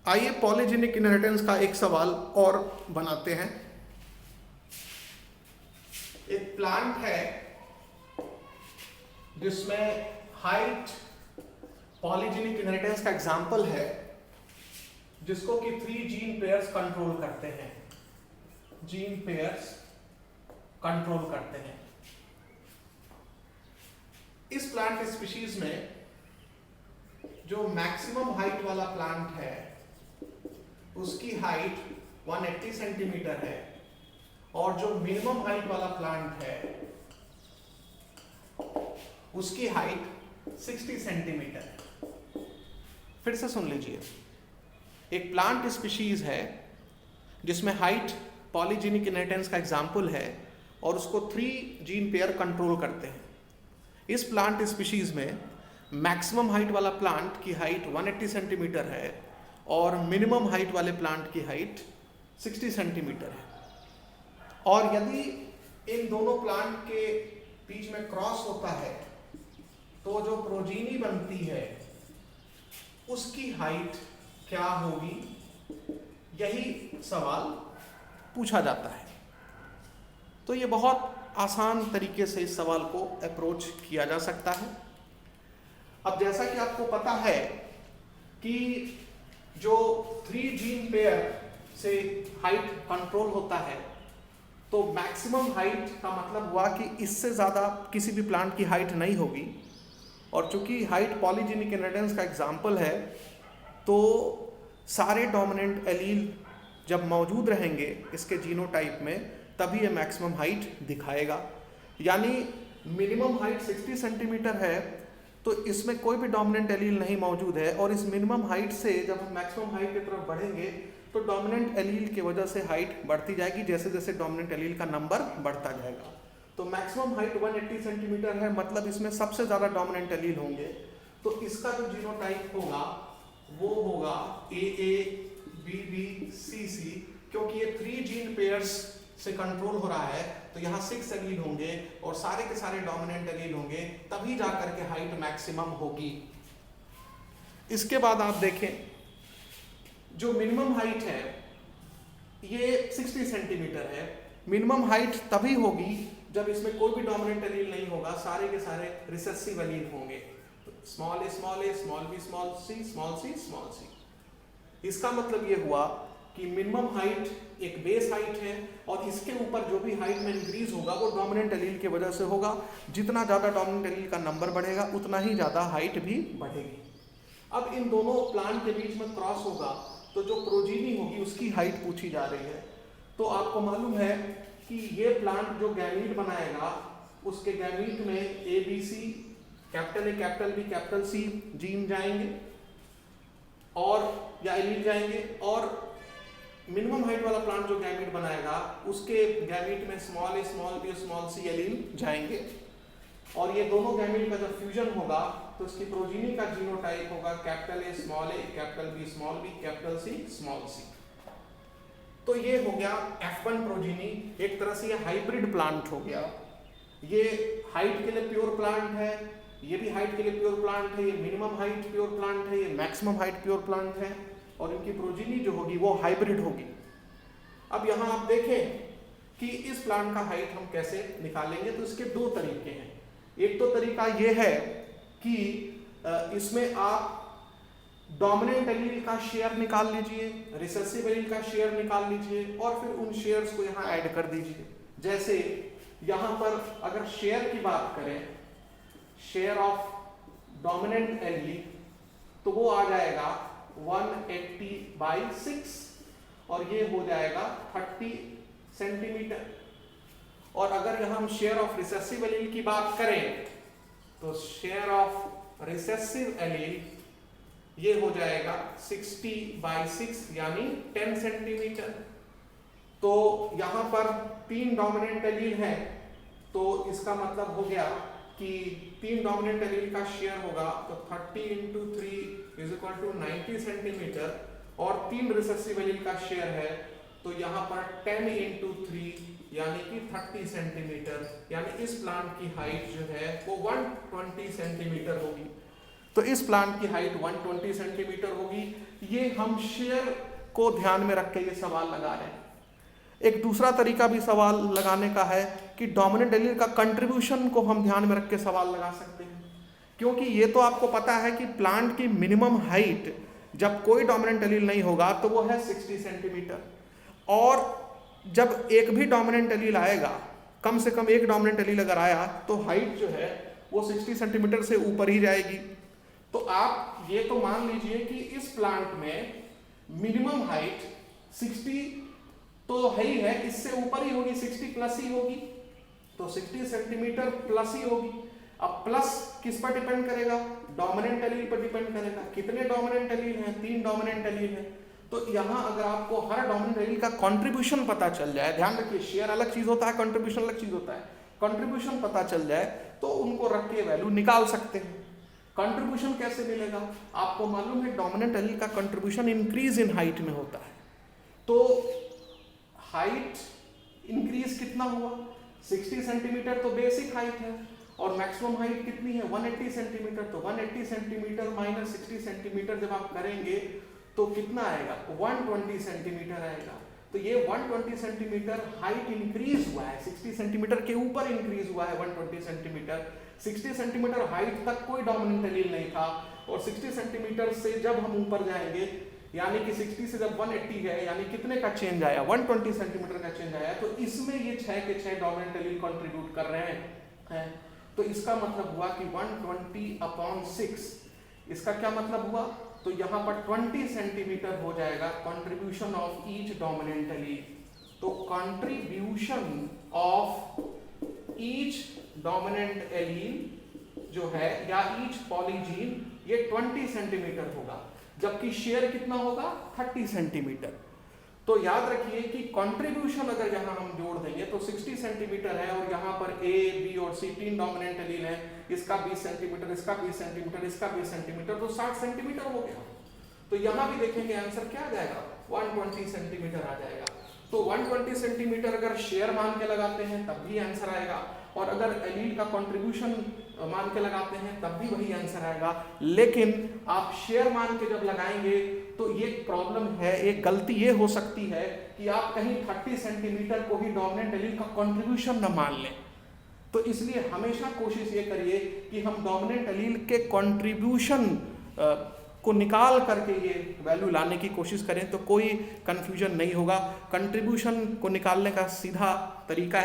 आइए polygenic inheritance का एक सवाल और बनाते हैं। एक प्लांट है जिसमें हाइट पॉलीजेनिक इनहेरिटेंस का एग्जांपल है, जिसको कि 3 जीन पेयर्स कंट्रोल करते हैं। जीन पेयर्स कंट्रोल करते हैं। इस प्लांट स्पीशीज में जो मैक्सिमम हाइट वाला प्लांट है उसकी हाइट 180 सेंटीमीटर है, और जो मिनिमम हाइट वाला प्लांट है उसकी हाइट 60 सेंटीमीटर है। फिर से सुन लीजिए, एक प्लांट स्पीशीज है जिसमें हाइट पॉलीजेनिक इनहेरिटेंस का एग्जाम्पल है और उसको 3 जीन पेयर कंट्रोल करते हैं। इस प्लांट स्पीशीज में मैक्सिमम हाइट वाला प्लांट की हाइट 180 सेंटीमीटर है और मिनिमम हाइट वाले प्लांट की हाइट 60 सेंटीमीटर है। और यदि इन दोनों प्लांट के बीच में क्रॉस होता है तो जो प्रोजीनी बनती है उसकी हाइट क्या होगी, यही सवाल पूछा जाता है। तो ये बहुत आसान तरीके से इस सवाल को अप्रोच किया जा सकता है। अब जैसा कि आपको पता है कि जो 3 जीन पेयर से हाइट कंट्रोल होता है, तो मैक्सिमम हाइट का मतलब हुआ कि इससे ज़्यादा किसी भी प्लांट की हाइट नहीं होगी। और चूंकि हाइट पॉलीजेनिक इनहेरिटेंस का एग्जाम्पल है, तो सारे डोमिनेंट एलील जब मौजूद रहेंगे इसके जीनोटाइप में, तभी ये मैक्सिमम हाइट दिखाएगा। यानी मिनिमम हाइट 60 सेंटीमीटर है तो इसमें कोई भी डोमिनेंट एलील नहीं मौजूद है, और इस मिनिमम हाइट से जब हम मैक्सिमम हाइट की तरफ बढ़ेंगे तो डोमिनेंट एलील की वजह से हाइट बढ़ती जाएगी, जैसे जैसे डोमिनेंट एलील का नंबर बढ़ता जाएगा। तो मैक्सिमम हाइट 180 सेंटीमीटर है, मतलब इसमें सबसे ज़्यादा डोमिनेंट एलील होंगे। तो इसका जो जीनोटाइप होगा वो होगा AA BB CC। क्योंकि ये 3 जीन पेयर्स से कंट्रोल हो रहा है तो यहाँ 6 एलील होंगे और सारे के सारे डोमिनेंट एलील होंगे, तभी जाकर के हाइट मैक्सिमम होगी। इसके बाद आप देखें, जो मिनिमम हाइट है ये 60 सेंटीमीटर है। मिनिमम हाइट तभी होगी जब इसमें कोई भी डोमिनेंट एलील नहीं होगा, सारे के सारे रिसेसिव एलील होंगे। Small a small b small c small c। इसका मतलब ये हुआ कि मिनिमम हाइट एक बेस हाइट है और इसके ऊपर जो भी हाइट में इंक्रीज होगा वो डोमिनेंट एलील की वजह से होगा। जितना ज़्यादा डोमिनेंट एलील का नंबर बढ़ेगा उतना ही ज़्यादा हाइट भी बढ़ेगी। अब इन दोनों प्लांट के बीच में क्रॉस होगा तो जो प्रोजीनी होगी उसकी हाइट पूछी जा रही है। तो आपको मालूम है कि ये प्लांट जो गैमीट बनाएगा उसके गैमीट में ABC, capital A capital B capital C gene जाएंगे और या एलील जाएंगे, और मिनिमम हाइट वाला प्लांट जो गैमीट बनाएगा उसके गैमीट में small a small b small c allele जाएंगे। और ये दोनों गैमीट का जब फ्यूजन होगा तो इसकी प्रोजीनी का जीनोटाइप होगा capital A small a capital B small b capital C small c। तो ये हो गया F1 प्रोजीनी। एक तरह से ये हाइब्रिड प्लांट हो गया। ये हाइट के लिए प्योर प्लांट है, ये भी हाइट के लिए प्योर प्लांट है, ये मिनिमम हाइट प्योर प्लांट है, ये मैक्सिमम हाइट प्योर प्लांट है, और इनकी प्रोजीनी जो होगी वो हाइब्रिड होगी। अब यहाँ आप देखें कि इस प्लांट का हाइट हम कैसे निकालेंगे, तो इसके 2 तरीके हैं। एक तो तरीका ये है कि इसमें आप डोमिनेंट एलील का शेयर निकाल लीजिए, रिसेसिव एलील का शेयर निकाल लीजिए और फिर उन शेयर्स को यहाँ ऐड कर दीजिए। जैसे यहाँ पर अगर शेयर की बात करें, शेयर ऑफ डोमिनेंट एलील, तो वो आ जाएगा 180/6 और ये हो जाएगा 30 सेंटीमीटर। और अगर यहाँ हम शेयर ऑफ रिसेसिव एलील की बात करें तो शेयर ऑफ रिसेसिव एलील ये हो जाएगा 60/6 यानी 10 सेंटीमीटर। तो यहाँ पर 3 डोमिनेंट एलील है, तो इसका मतलब हो गया कि 3 डोमिनेंट एलील का शेयर होगा तो 30 × 3 = 90 सेंटीमीटर, और 3 रिसेसिव एलील का शेयर है तो यहाँ पर 10 × 3 यानी कि 30 सेंटीमीटर। यानी इस प्लांट की हाइट जो है वो 120 सेंटीमीटर होगी। तो इस प्लांट की हाइट 120 सेंटीमीटर होगी। ये हम शेयर को ध्यान में रख के ये सवाल लगा रहे हैं। एक दूसरा तरीका भी सवाल लगाने का है कि डोमिनेंट एलील का कंट्रीब्यूशन को हम ध्यान में रख के सवाल लगा सकते हैं, क्योंकि ये तो आपको पता है कि प्लांट की मिनिमम हाइट जब कोई डोमिनेंट एलील नहीं होगा तो वो है 60 सेंटीमीटर, और जब एक भी डोमिनेंट एलील आएगा, कम से कम एक डोमिनेंट एलील अगर आया तो हाइट जो है वो 60 सेंटीमीटर से ऊपर ही जाएगी। तो आप ये तो मान लीजिए कि इस प्लांट में मिनिमम हाइट 60 तो है ही है, इससे ऊपर ही होगी, 60 प्लस ही होगी, तो 60 सेंटीमीटर प्लस ही होगी। अब प्लस किस पर डिपेंड करेगा? डोमिनेंट एलील पर डिपेंड करेगा। कितने डोमिनेंट एलील हैं? 3 डोमिनेंट एलील हैं। तो यहां अगर आपको हर डोमिनेंट एलील का कंट्रीब्यूशन पता चल जाए, ध्यान रखिए शेयर अलग चीज होता है, कंट्रीब्यूशन अलग चीज होता है, कंट्रीब्यूशन पता चल जाए तो उनको रख के वैल्यू निकाल सकते हैं। कंट्रीब्यूशन कैसे मिलेगा? आपको मालूम है डोमिनेंट एलील का कंट्रीब्यूशन इंक्रीज इन हाइट में होता है, तो हाइट इंक्रीज कितना हुआ? 60 सेंटीमीटर तो बेसिक हाइट है, और मैक्सिमम हाइट कितनी है? 180 सेंटीमीटर। तो 180 सेंटीमीटर माइनस 60 सेंटीमीटर जब आप करेंगे तो कितना आएगा? 120 सेंटीमीटर आएगा। तो ये 120 सेंटीमीटर हाइट इंक्रीज हुआ है, 60 सेंटीमीटर के ऊपर इंक्रीज हुआ है 120 सेंटीमीटर। 60 सेंटीमीटर हाइट तक कोई डोमिनेंट एलील नहीं था, और 60 सेंटीमीटर से जब हम ऊपर जाएंगे, यानी कि 60 से जब 180 गए, यानी कितने का चेंज आया? 120 सेंटीमीटर का चेंज आया। तो इसमें ये 6 के 6 डोमिनेंट एलील कंट्रीब्यूट कर रहे हैं। तो इसका मतलब हुआ कि 120/6, इसका क्या मतलब हुआ? तो यहाँ पर 20 सेंटीमीटर हो जाएगा contribution of each dominant allele. तो contribution of each dominant allele जो है या ईच पॉलीजीन, ये 20 सेंटीमीटर होगा, जबकि शेयर कितना होगा? 30 सेंटीमीटर। तो याद रखिए कि कंट्रीब्यूशन अगर यहाँ हम जोड़ देंगे तो 60 सेंटीमीटर है, और यहाँ पर ए, बी और सी 3 डोमिनेंट एलील है, इसका 20 सेंटीमीटर, इसका 20 सेंटीमीटर, इसका 20 सेंटीमीटर, तो 60 सेंटीमीटर हो गया। तो यहाँ भी देखेंगे आंसर क्या आ जाएगा? 120 सेंटीमीटर आ जाएगा। तो 120 सेंटीमीटर अगर शेयर मान के लगाते हैं तब भी आंसर आएगा, और अगर एलील का कंट्रीब्यूशन मान के लगाते हैं तब भी वही आंसर आएगा। लेकिन आप शेयर मान के जब लगाएंगे तो ये प्रॉब्लम है, एक गलती ये हो सकती है कि आप कहीं 30 सेंटीमीटर को ही डोमिनेंट एलील का कंट्रीब्यूशन न मान लें। तो इसलिए हमेशा कोशिश ये करिए कि हम डोमिनेंट एलील के कंट्रीब्यूशन को निकाल करके ये वैल्यू लाने की कोशिश करें, तो कोई कंफ्यूजन नहीं होगा। कंट्रीब्यूशन को निकालने का सीधा तरीका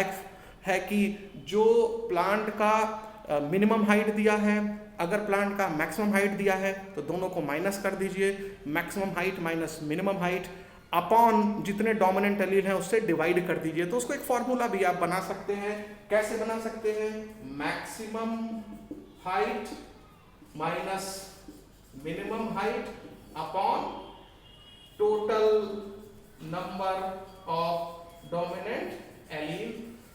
है कि जो प्लांट का मिनिमम हाइट दिया है, अगर प्लांट का मैक्सिमम हाइट दिया है तो दोनों को माइनस कर दीजिए, maximum height minus minimum height upon जितने डोमिनेंट एलील हैं उससे डिवाइड कर दीजिए। तो उसको एक फॉर्मूला भी आप बना सकते हैं। कैसे बना सकते हैं? Maximum height minus minimum height upon total number of dominant allele,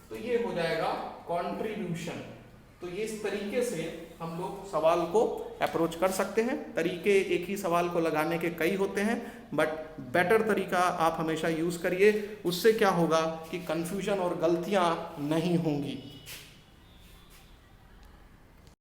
तो ये हो जाएगा कंट्रीब्यूशन। तो ये इस तरीके से हम लोग सवाल को अप्रोच कर सकते हैं। तरीके एक ही सवाल को लगाने के कई होते हैं, बट बेटर तरीका आप हमेशा यूज करिए। उससे क्या होगा कि कंफ्यूजन और गलतियां नहीं होंगी।